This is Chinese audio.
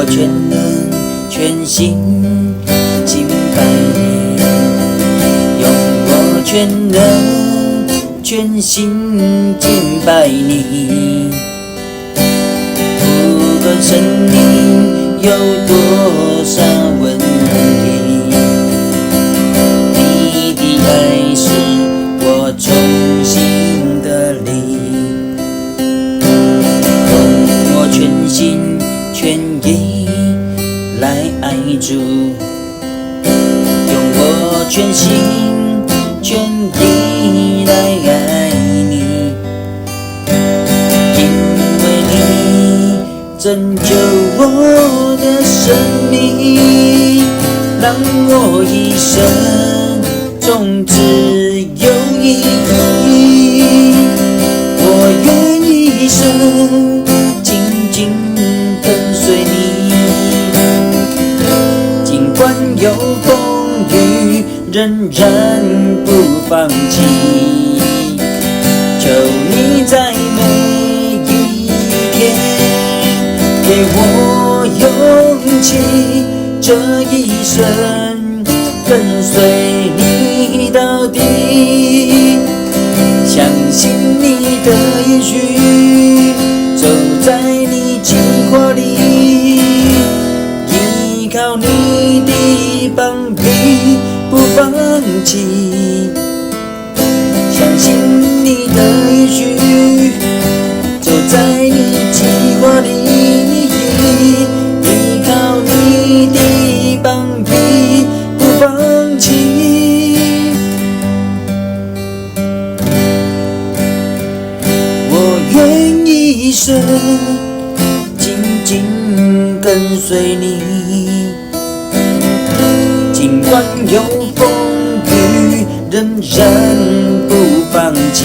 全能全心敬拜你，用我全能全心敬拜你。不管生命有多少问题，你的爱是我重新的力，用我全心全意来爱主，用我全心全意来爱你，因为你拯救我的生命，让我一生从此有意义。我愿一生紧紧跟随你，尽管有风雨，仍然不放弃。求你在每一天给我勇气，这一生跟随你到底。相信你的应许，走在你计划里，依靠你的帮庇，不放弃。相信你的应许，走在你计划里，依靠你的帮庇，不放弃。我愿一生紧紧跟随你，尽管有风雨，仍然不放弃。